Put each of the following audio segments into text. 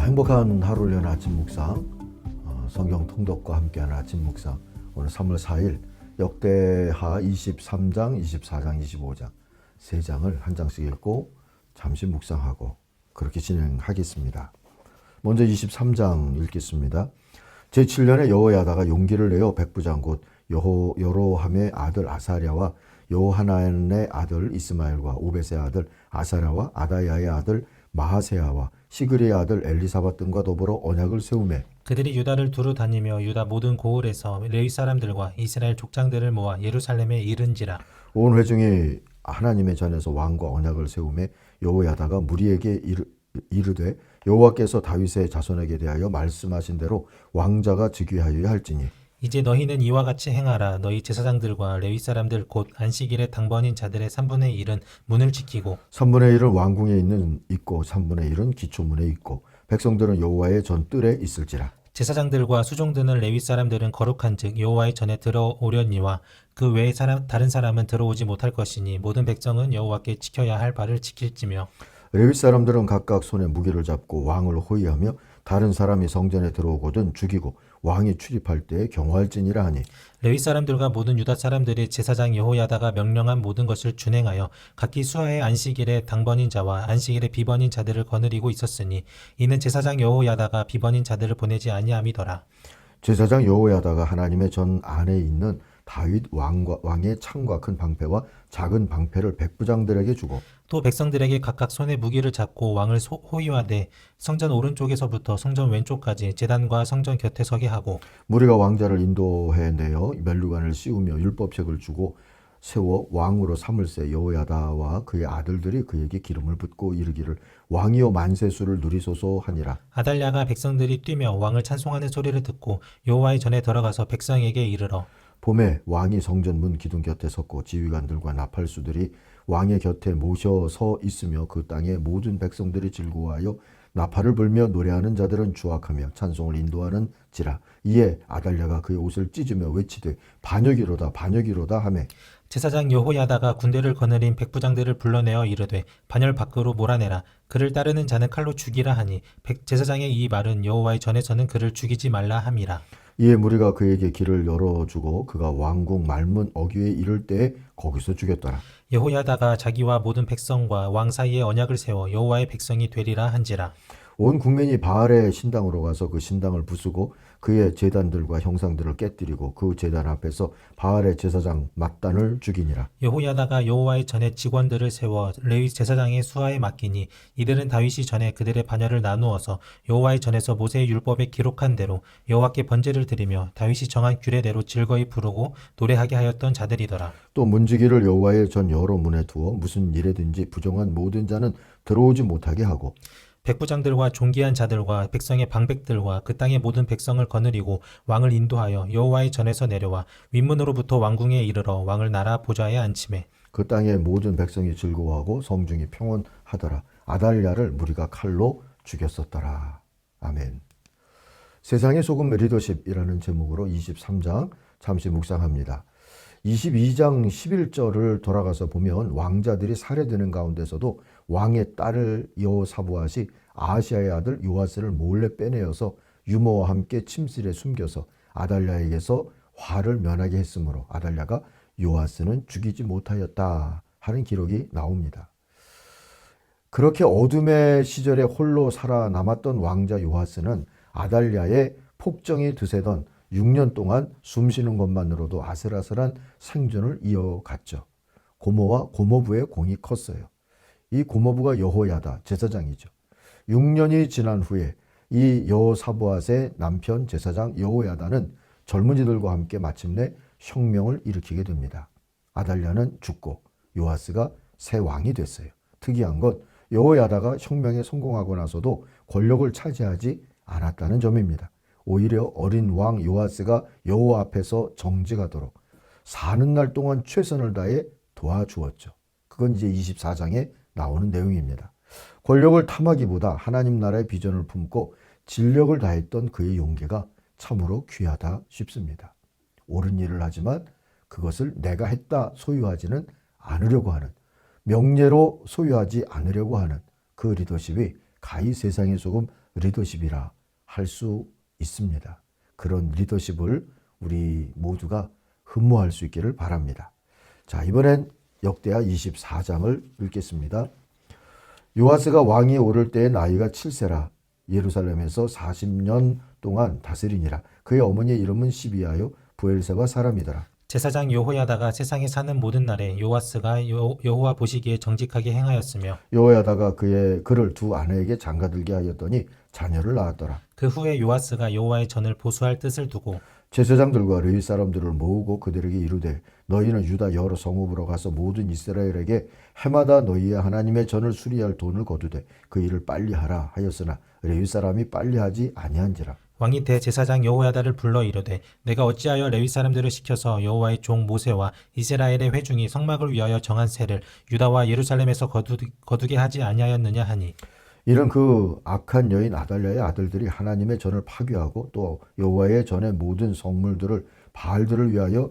행복한 하루를 여는 아침 묵상, 성경 통독과 함께하는 아침 묵상. 오늘 3월 4일 역대하 23장, 24장, 25장 세 장을 한 장씩 읽고 잠시 묵상하고 그렇게 진행하겠습니다. 먼저 23장 읽겠습니다. 제7년에 여호야다가 용기를 내어 백부장 곧 여로함의 아들 아사랴와 요하난의 아들 이스마엘과 오벳의 아들 아사랴와 아다야의 아들 마하세야와 시그리의 아들 엘리사밧 등과 더불어 언약을 세우매 그들이 유다를 두루 다니며 유다 모든 고을에서 레위 사람들과 이스라엘 족장들을 모아 예루살렘에 이른지라. 온 회중이 하나님의 전에서 왕과 언약을 세우매 여호야다가 무리에게 이르되 여호와께서 다윗의 자손에게 대하여 말씀하신 대로 왕자가 즉위하여야 할지니 이제 너희는 이와 같이 행하라. 너희 제사장들과 레위 사람들 곧 안식일에 당번인 자들의 3분의 1은 문을 지키고 3분의 1은 왕궁에 있고 3분의 1은 기초문에 있고 백성들은 여호와의 전 뜰에 있을지라. 제사장들과 수종드는 레위 사람들은 거룩한즉 여호와의 전에 들어오려니와 그 외에 다른 사람은 들어오지 못할 것이니 모든 백성은 여호와께 지켜야 할 바를 지킬지며. 레위 사람들은 각각 손에 무기를 잡고 왕을 호위하며 다른 사람이 성전에 들어오거든 죽이고 왕이 출입할 때에 경호할지니라 하니 레위 사람들과 모든 유다 사람들이 제사장 여호야다가 명령한 모든 것을 준행하여 각기 수하의 안식일에 당번인 자와 안식일에 비번인 자들을 거느리고 있었으니 이는 제사장 여호야다가 비번인 자들을 보내지 아니함이더라. 제사장 여호야다가 하나님의 전 안에 있는 다윗 왕의 창과 큰 방패와 작은 방패를 백부장들에게 주고 또 백성들에게 각각 손에 무기를 잡고 왕을 호위하되 성전 오른쪽에서부터 성전 왼쪽까지 제단과 성전 곁에 서게 하고 무리가 왕자를 인도해내어 면류관을 씌우며 율법책을 주고 세워 왕으로 삼을새 여호야다와 그의 아들들이 그에게 기름을 붓고 이르기를 왕이여 만세수를 누리소서 하니라. 아달랴가 백성들이 뛰며 왕을 찬송하는 소리를 듣고 여호와의 전에 들어가서 백성에게 이르러 봄에 왕이 성전 문 기둥 곁에 섰고 지휘관들과 나팔수들이 왕의 곁에 모셔 서 있으며 그 땅의 모든 백성들이 즐거워하여 나팔을 불며 노래하는 자들은 주악하며 찬송을 인도하는지라. 이에 아달랴가 그의 옷을 찢으며 외치되 반역이로다 반역이로다 하매 제사장 여호야다가 군대를 거느린 백부장들을 불러내어 이르되 반열 밖으로 몰아내라. 그를 따르는 자는 칼로 죽이라 하니 제사장의 이 말은 여호와의 전에서는 그를 죽이지 말라 함이라. 이에 무리가 그에게 길을 열어주고 그가 왕궁 말문 어귀에 이를 때에 거기서 죽였더라. 여호야다가 자기와 모든 백성과 왕 사이에 언약을 세워 여호와의 백성이 되리라 한지라. 온 국민이 바알의 신당으로 가서 그 신당을 부수고 그의 제단들과 형상들을 깨뜨리고 그 제단 앞에서 바알의 제사장 mat단을 죽이니라. 여호야다가 여호와의 전에 직원들을 세워 레위 제사장의 수하에 맡기니 이들은 다윗이 전에 그들의 반열을 나누어서 여호와의 전에서 모세의 율법에 기록한 대로 여호와께 번제를 드리며 다윗이 정한 규례대로 즐거이 부르고 노래하게 하였던 자들이더라. 또 문지기를 여호와의 전 여러 문에 두어 무슨 일에든지 부정한 모든 자는 들어오지 못하게 하고 백부장들과 존귀한 자들과 백성의 방백들과 그 땅의 모든 백성을 거느리고 왕을 인도하여 여호와의 전에서 내려와 윗문으로부터 왕궁에 이르러 왕을 나라 보좌에 앉히매 그 땅의 모든 백성이 즐거워하고 성중이 평온하더라. 아달랴를 무리가 칼로 죽였었더라. 아멘. 세상의 소금 리더십이라는 제목으로 23장 잠시 묵상합니다. 22장 11절을 돌아가서 보면 왕자들이 살해되는 가운데서도 왕의 딸을 여호사부앗이 아하시아의 아들 요아스를 몰래 빼내어서 유모와 함께 침실에 숨겨서 아달랴에게서 화를 면하게 했으므로 아달랴가 요아스는 죽이지 못하였다 하는 기록이 나옵니다. 그렇게 어둠의 시절에 홀로 살아남았던 왕자 요아스는 아달랴의 폭정이 드세던 6년 동안 숨쉬는 것만으로도 아슬아슬한 생존을 이어갔죠. 고모와 고모부의 공이 컸어요. 이 고모부가 여호야다 제사장이죠. 6년이 지난 후에 이 여호사부앗의 남편 제사장 여호야다는 젊은이들과 함께 마침내 혁명을 일으키게 됩니다. 아달랴는 죽고 요아스가 새 왕이 됐어요. 특이한 건 여호야다가 혁명에 성공하고 나서도 권력을 차지하지 않았다는 점입니다. 오히려 어린 왕 요아스가 여호와 앞에서 정직하도록 사는 날 동안 최선을 다해 도와주었죠. 그건 이제 24장에 나오는 내용입니다. 권력을 탐하기보다 하나님 나라의 비전을 품고 진력을 다했던 그의 용기가 참으로 귀하다 싶습니다. 옳은 일을 하지만 그것을 내가 했다 소유하지는 않으려고 하는, 명예로 소유하지 않으려고 하는 그 리더십이 가히 세상의 소금 리더십이라 할 수 있습니다. 그런 리더십을 우리 모두가 흠모할 수 있기를 바랍니다. 자, 이번엔 역대하 24장을 읽겠습니다. 요아스가 왕이 오를 때의 나이가 7세라. 예루살렘에서 40년 동안 다스리니라. 그의 어머니의 이름은 시비아요 브엘세바 사람이더라. 제사장 여호야다가 세상에 사는 모든 날에 요아스가 여호와 보시기에 정직하게 행하였으며 여호야다가 그를 두 아내에게 장가들게 하였더니 자녀를 낳았더라. 그 후에 요아스가 여호와의 전을 보수할 뜻을 두고 제사장들과 레위 사람들을 모으고 그들에게 이르되 너희는 유다 여러 성읍으로 가서 모든 이스라엘에게 해마다 너희의 하나님의 전을 수리할 돈을 거두되 그 일을 빨리 하라 하였으나 레위 사람이 빨리 하지 아니한지라. 왕이 대제사장 여호야다를 불러 이르되 내가 어찌하여 레위 사람들을 시켜서 여호와의 종 모세와 이스라엘의 회중이 성막을 위하여 정한 세를 유다와 예루살렘에서 거두게 하지 아니하였느냐 하니 이런 그 악한 여인 아달랴의 아들들이 하나님의 전을 파괴하고 또 여호와의 전의 모든 성물들을 바알들을 위하여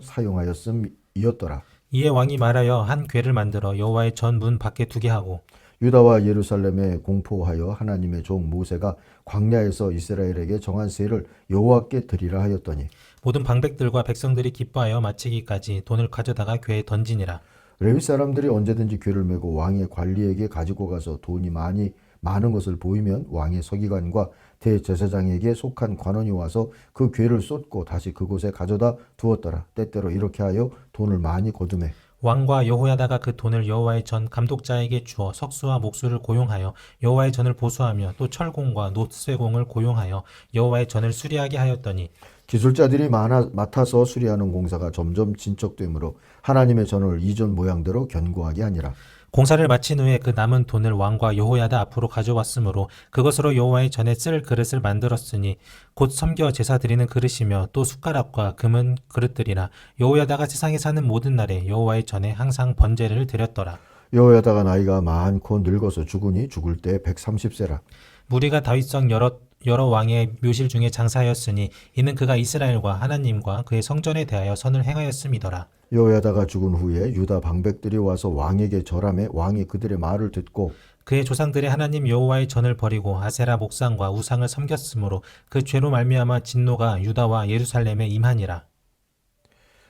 사용하였음이었더라. 이에 왕이 말하여 한 궤를 만들어 여호와의 전 문 밖에 두게 하고 유다와 예루살렘에 공포하여 하나님의 종 모세가 광야에서 이스라엘에게 정한 세를 여호와께 드리라 하였더니 모든 방백들과 백성들이 기뻐하여 마치기까지 돈을 가져다가 궤에 던지니라. 레위 사람들이 언제든지 궤를 메고 왕의 관리에게 가지고 가서 돈이 많은 것을 보이면 왕의 서기관과 대제사장에게 속한 관원이 와서 그 궤를 쏟고 다시 그곳에 가져다 두었더라. 때때로 이렇게 하여 돈을 많이 거두매 왕과 여호야다가 그 돈을 여호와의 전 감독자에게 주어 석수와 목수를 고용하여 여호와의 전을 보수하며 또 철공과 놋쇠공을 고용하여 여호와의 전을 수리하게 하였더니 기술자들이 맡아서 수리하는 공사가 점점 진척되므로 하나님의 전을 이전 모양대로 견고하게 하니라. 공사를 마친 후에 그 남은 돈을 왕과 여호야다 앞으로 가져왔으므로 그것으로 여호와의 전에 쓸 그릇을 만들었으니 곧 섬겨 제사 드리는 그릇이며 또 숟가락과 금은 그릇들이라. 여호야다가 세상에 사는 모든 날에 여호와의 전에 항상 번제를 드렸더라. 여호야다가 나이가 많고 늙어서 죽으니 죽을 때 130세라. 무리가 다윗성 여러 왕의 묘실 중에 장사하였으니 이는 그가 이스라엘과 하나님과 그의 성전에 대하여 선을 행하였음이더라. 여호야다가 죽은 후에 유다 방백들이 와서 왕에게 절하매 왕이 그들의 말을 듣고 그의 조상들의 하나님 여호와의 전을 버리고 아세라 목상과 우상을 섬겼으므로 그 죄로 말미암아 진노가 유다와 예루살렘에 임하니라.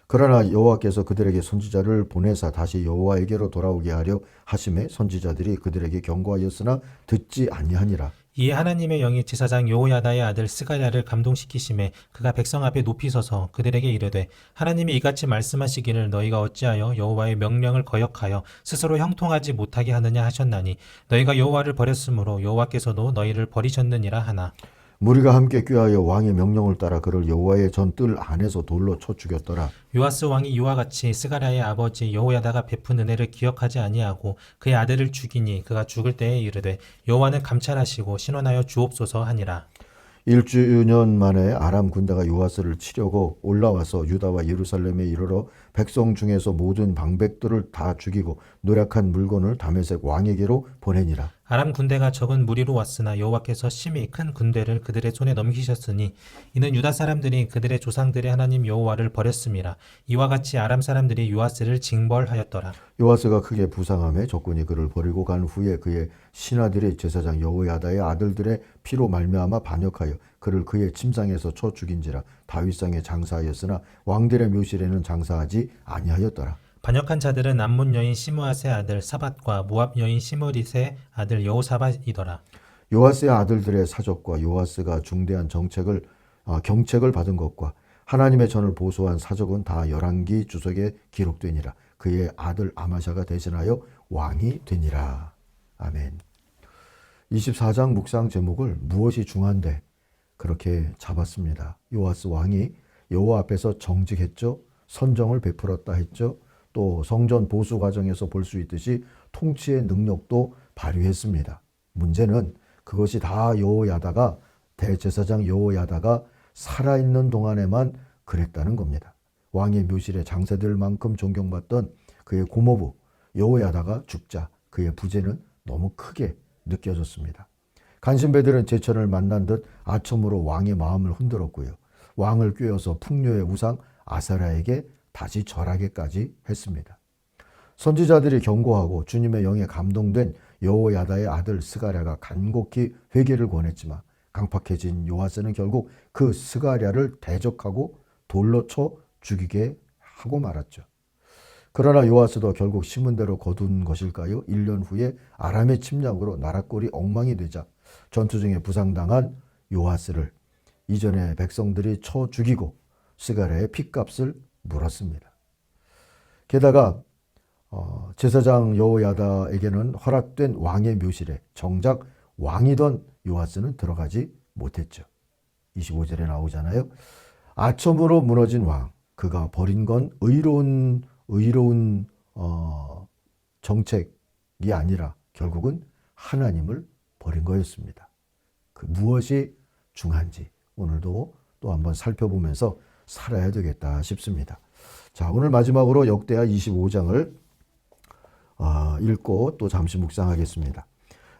그러나 여호와께서 그들에게 선지자를 보내사 다시 여호와에게로 돌아오게 하려 하심에 선지자들이 그들에게 경고하였으나 듣지 아니하니라. 이에 하나님의 영이 제사장 여호야다의 아들 스가랴를 감동시키심에 그가 백성 앞에 높이 서서 그들에게 이르되 하나님이 이같이 말씀하시기를 너희가 어찌하여 여호와의 명령을 거역하여 스스로 형통하지 못하게 하느냐 하셨나니 너희가 여호와를 버렸으므로 여호와께서도 너희를 버리셨느니라 하나. 무리가 함께 꾀하여 왕의 명령을 따라 그를 여호와의 전 뜰 안에서 돌로 쳐 죽였더라. 요아스 왕이 이와 같이 스가랴의 아버지 여호야다가 베푼 은혜를 기억하지 아니하고 그의 아들을 죽이니 그가 죽을 때에 이르되 여호와는 감찰하시고 신원하여 주옵소서 하니라. 1주년 만에 아람 군대가 요아스를 치려고 올라와서 유다와 예루살렘에 이르러 백성 중에서 모든 방백들을 다 죽이고 노략한 물건을 다메섹 왕에게로 보내니라. 아람 군대가 적은 무리로 왔으나 여호와께서 심히 큰 군대를 그들의 손에 넘기셨으니 이는 유다 사람들이 그들의 조상들의 하나님 여호와를 버렸음이라. 이와 같이 아람 사람들이 요아스를 징벌하였더라. 요아스가 크게 부상하며 적군이 그를 버리고 간 후에 그의 신하들이 제사장 여호야다의 아들들의 피로 말미암아 반역하여 그를 그의 침상에서 쳐 죽인지라. 다윗상에 장사하였으나 왕들의 묘실에는 장사하지 아니하였더라. 반역한 자들은 암몬 여인 시므앗의 아들 사밧과 모압 여인 시므릿의 아들 여호사밧이더라. 요아스의 아들들의 사적과 요아스가 중대한 경책을 받은 것과 하나님의 전을 보수한 사적은 다 열왕기 주석에 기록되니라. 그의 아들 아마샤가 대신하여 왕이 되니라. 아멘. 24장 묵상 제목을 무엇이 중한데 그렇게 잡았습니다. 요아스 왕이 여호와 앞에서 정직했죠. 선정을 베풀었다 했죠. 또 성전 보수 과정에서 볼 수 있듯이 통치의 능력도 발휘했습니다. 문제는 그것이 다 여호야다가 대제사장 여호야다가 살아있는 동안에만 그랬다는 겁니다. 왕의 묘실에 장사될 만큼 존경받던 그의 고모부 여호야다가 죽자 그의 부재는 너무 크게 느껴졌습니다. 간신배들은 제천을 만난 듯 아첨으로 왕의 마음을 흔들었고요. 왕을 꿰어서 풍요의 우상 아세라에게 다시 절하게까지 했습니다. 선지자들이 경고하고 주님의 영에 감동된 여호야다의 아들 스가랴가 간곡히 회개를 권했지만 강팍해진 요아스는 결국 그 스가랴를 대적하고 돌로 쳐 죽이게 하고 말았죠. 그러나 요아스도 결국 심은 대로 거둔 것일까요? 1년 후에 아람의 침략으로 나라꼴이 엉망이 되자 전투 중에 부상당한 요아스를 이전에 백성들이 쳐 죽이고 스가랴의 핏값을 물었습니다. 게다가 제사장 여호야다에게는 허락된 왕의 묘실에 정작 왕이던 요아스는 들어가지 못했죠. 25절에 나오잖아요. 아첨으로 무너진 왕, 그가 벌인 건 의로운 정책이 아니라 결국은 하나님을 버린 거였습니다. 그 무엇이 중요한지 오늘도 또 한번 살펴보면서 살아야 되겠다 싶습니다. 자, 오늘 마지막으로 역대하 25장을 읽고 또 잠시 묵상하겠습니다.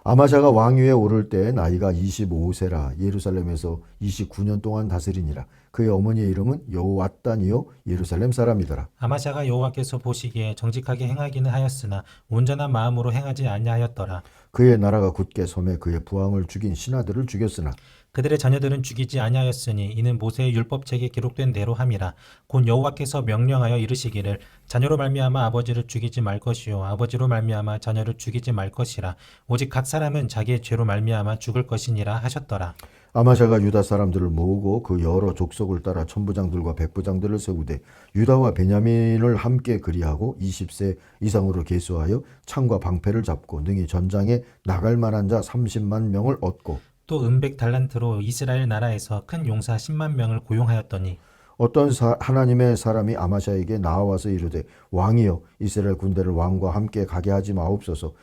아마샤가 왕위에 오를 때 나이가 25세라 예루살렘에서 29년 동안 다스리니라. 그의 어머니의 이름은 여호왓단이요 예루살렘 사람이더라. 아마샤가 여호와께서 보시기에 정직하게 행하기는 하였으나 온전한 마음으로 행하지 아니하였더라. 그의 나라가 굳게 섬에 그의 부왕을 죽인 신하들을 죽였으나 그들의 자녀들은 죽이지 아니하였으니 이는 모세의 율법책에 기록된 대로 함이라. 곧 여호와께서 명령하여 이르시기를 자녀로 말미암아 아버지를 죽이지 말 것이요 아버지로 말미암아 자녀를 죽이지 말 것이라. 오직 각 사람은 자기의 죄로 말미암아 죽을 것이니라 하셨더라. 아마샤가 유다 사람들을 모으고 그 여러 족속을 따라 천부장들과 백부장들을 세우되 유다와 베냐민을 함께 그리하고 20세 이상으로 계수하여 창과 방패를 잡고 능히 전장에 나갈 만한 자 30만 명을 얻고 또 은백 달란트로 이스라엘 나라에서 큰 용사 10만 명을 고용하였더니 어떤 하나님의 사람이 아마샤에게 나와서 이르되 왕이여 이스라엘 군대를 왕과 함께 가게 하지 마옵소서.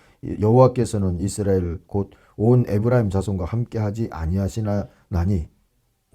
여호와께서는 이스라엘 곧 온 에브라임 자손과 함께 하지 아니하시나니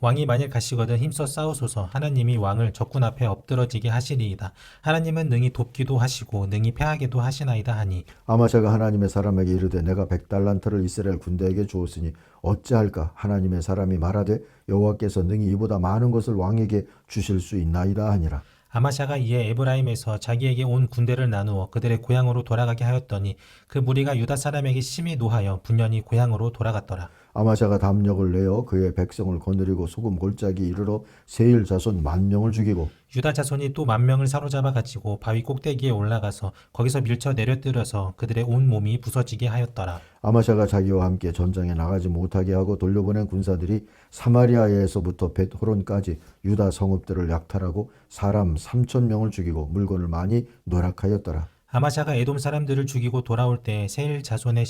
왕이 만일 가시거든 힘써 싸우소서. 하나님이 왕을 적군 앞에 엎드러지게 하시리이다. 하나님은 능히 돕기도 하시고 능히 패하게도 하시나이다 하니 아마샤가 하나님의 사람에게 이르되 내가 100달란트를 이스라엘 군대에게 주었으니 어찌할까? 하나님의 사람이 말하되 여호와께서 능히 이보다 많은 것을 왕에게 주실 수 있나이다 하니라. 아마샤가 이에 에브라임에서 자기에게 온 군대를 나누어 그들의 고향으로 돌아가게 하였더니 그 무리가 유다 사람에게 심히 노하여 분연히 고향으로 돌아갔더라. 아마샤가 담력을 내어 그의 백성을 거느리고 소금 골짜기 이르러 세일 자손 10,000명을 죽이고 유다 자손이 또 10,000명을 사로잡아 가지고 바위 꼭대기에 올라가서 거기서 밀쳐 내려뜨려서 그들의 온 몸이 부서지게 하였더라. 아마샤가 자기와 함께 전장에 나가지 못하게 하고 돌려보낸 군사들이 사마리아에서부터 벳호론까지 유다 성읍들을 약탈하고 사람 3,000명을 죽이고 물건을 많이 노략하였더라. 아마샤가 에돔 사람들을 죽이고 돌아올 때 세일 자손의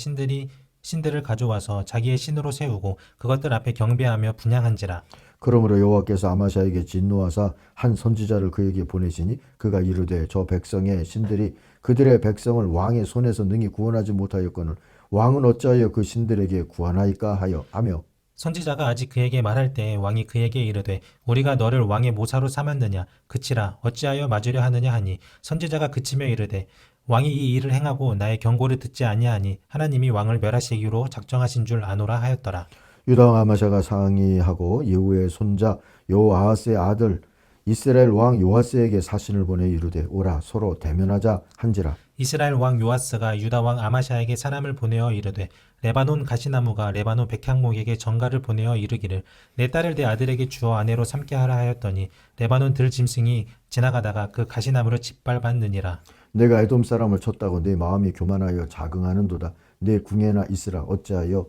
신들을 가져와서 자기의 신으로 세우고 그것들 앞에 경배하며 분향한지라. 그러므로 여호와께서 아마샤에게 진노하사 한 선지자를 그에게 보내시니 그가 이르되 저 백성의 신들이 그들의 백성을 왕의 손에서 능히 구원하지 못하였거늘 왕은 어찌하여 그 신들에게 구하나이까 하며 선지자가 아직 그에게 말할 때 왕이 그에게 이르되 우리가 너를 왕의 모사로 삼았느냐 그치라 어찌하여 맞으려 하느냐 하니 선지자가 그치며 이르되 왕이 이 일을 행하고 나의 경고를 듣지 아니하니 하나님이 왕을 멸하시기로 작정하신 줄 아노라 하였더라. 유다 왕 아마샤가 상의하고 예후의 손자 여호아하스의 아들 이스라엘 왕 요아스에게 사신을 보내 이르되 오라 서로 대면하자 한지라. 이스라엘 왕 요아스가 유다 왕 아마샤에게 사람을 보내어 이르되 레바논 가시나무가 레바논 백향목에게 전가를 보내어 이르기를 내 딸을 내 아들에게 주어 아내로 삼게 하라 하였더니 레바논 들 짐승이 지나가다가 그 가시나무를 짓밟았느니라. 내가 에돔 사람을 쳤다고 내 마음이 교만하여 자긍하는도다. 내 궁에나 있으라 어찌하여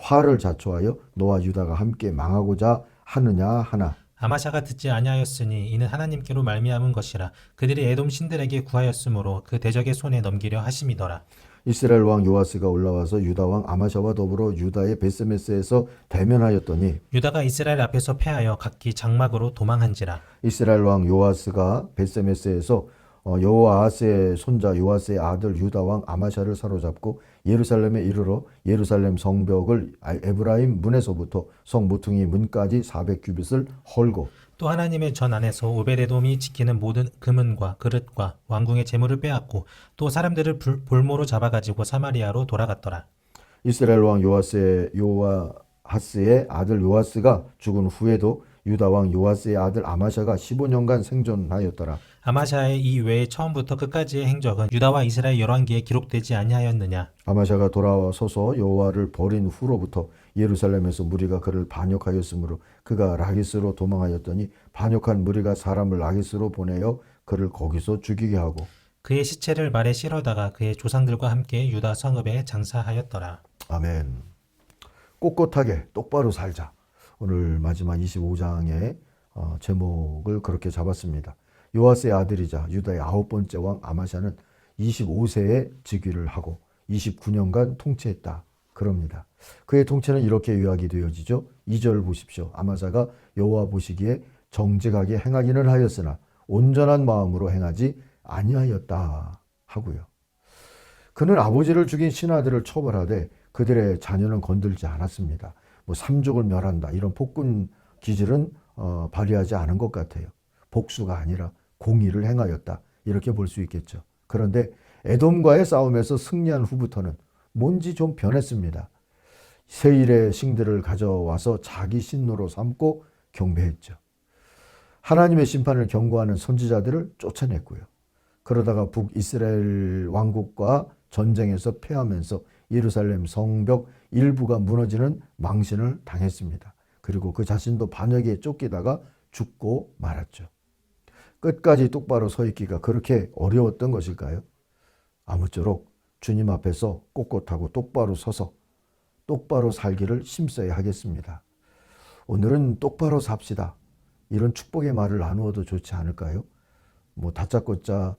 화를 자초하여 너와 유다가 함께 망하고자 하느냐 하나. 아마샤가 듣지 아니하였으니 이는 하나님께로 말미암은 것이라. 그들이 에돔 신들에게 구하였으므로 그 대적의 손에 넘기려 하심이더라. 이스라엘 왕 요아스가 올라와서 유다 왕 아마샤와 더불어 유다의 베스메스에서 대면하였더니 유다가 이스라엘 앞에서 패하여 각기 장막으로 도망한지라. 이스라엘 왕 요아스가 베스메스에서 여호아스의 손자 요아스의 아들 유다 왕 아마샤를 사로잡고 예루살렘에 이르러 예루살렘 성벽을 에브라임 문에서부터 성 모퉁이 문까지 400규빗을 헐고 또 하나님의 전 안에서 오베데돔이 지키는 모든 금은과 그릇과 왕궁의 재물을 빼앗고 또 사람들을 볼모로 잡아가지고 사마리아로 돌아갔더라. 이스라엘 왕 요아스의 아들 요아스가 죽은 후에도 유다 왕 요아스의 아들 아마샤가 15년간 생존하였더라. 아마샤의 이 외에 처음부터 끝까지의 행적은 유다와 이스라엘 열왕기에 기록되지 아니하였느냐? 아마샤가 돌아서서 여호와를 버린 후로부터 예루살렘에서 무리가 그를 반역하였으므로 그가 라기스로 도망하였더니 반역한 무리가 사람을 라기스로 보내어 그를 거기서 죽이게 하고 그의 시체를 말에 실어다가 그의 조상들과 함께 유다 성읍에 장사하였더라. 아멘. 꼿꼿하게 똑바로 살자. 오늘 마지막 25장의 제목을 그렇게 잡았습니다. 요아스의 아들이자 유다의 9번째 왕 아마샤는 25세에 즉위를 하고 29년간 통치했다. 그럽니다. 그의 통치는 이렇게 요약이 되어지죠. 2절 보십시오. 아마샤가 여호와 보시기에 정직하게 행하기는 하였으나 온전한 마음으로 행하지 아니하였다 하고요. 그는 아버지를 죽인 신하들을 처벌하되 그들의 자녀는 건들지 않았습니다. 뭐 삼족을 멸한다 이런 폭군 기질은 발휘하지 않은 것 같아요. 복수가 아니라 공의를 행하였다 이렇게 볼 수 있겠죠. 그런데 에돔과의 싸움에서 승리한 후부터는 뭔지 좀 변했습니다. 세일의 신들을 가져와서 자기 신노로 삼고 경배했죠. 하나님의 심판을 경고하는 선지자들을 쫓아냈고요. 그러다가 북이스라엘 왕국과 전쟁에서 패하면서 예루살렘 성벽 일부가 무너지는 망신을 당했습니다. 그리고 그 자신도 반역에 쫓기다가 죽고 말았죠. 끝까지 똑바로 서 있기가 그렇게 어려웠던 것일까요? 아무쪼록 주님 앞에서 꼿꼿하고 똑바로 서서 똑바로 살기를 힘써야 하겠습니다. 오늘은 똑바로 삽시다. 이런 축복의 말을 나누어도 좋지 않을까요? 뭐 다짜고짜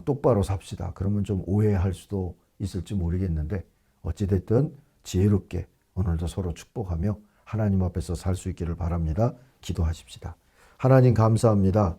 똑바로 삽시다. 그러면 좀 오해할 수도 있을지 모르겠는데 어찌됐든 지혜롭게 오늘도 서로 축복하며 하나님 앞에서 살 수 있기를 바랍니다. 기도하십시다. 하나님 감사합니다.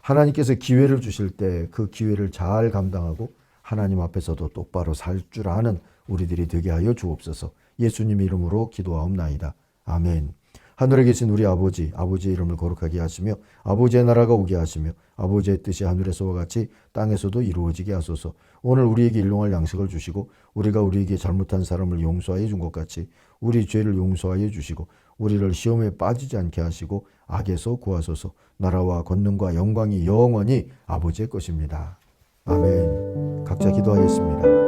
하나님께서 기회를 주실 때 그 기회를 잘 감당하고 하나님 앞에서도 똑바로 살 줄 아는 우리들이 되게 하여 주옵소서. 예수님 이름으로 기도하옵나이다. 아멘. 하늘에 계신 우리 아버지, 아버지의 이름을 거룩하게 하시며 아버지의 나라가 오게 하시며 아버지의 뜻이 하늘에서와 같이 땅에서도 이루어지게 하소서. 오늘 우리에게 일용할 양식을 주시고 우리가 우리에게 잘못한 사람을 용서하여 준 것 같이 우리 죄를 용서하여 주시고 우리를 시험에 빠지지 않게 하시고 악에서 구하소서. 나라와 권능과 영광이 영원히 아버지의 것입니다. 아멘. 각자 기도하겠습니다.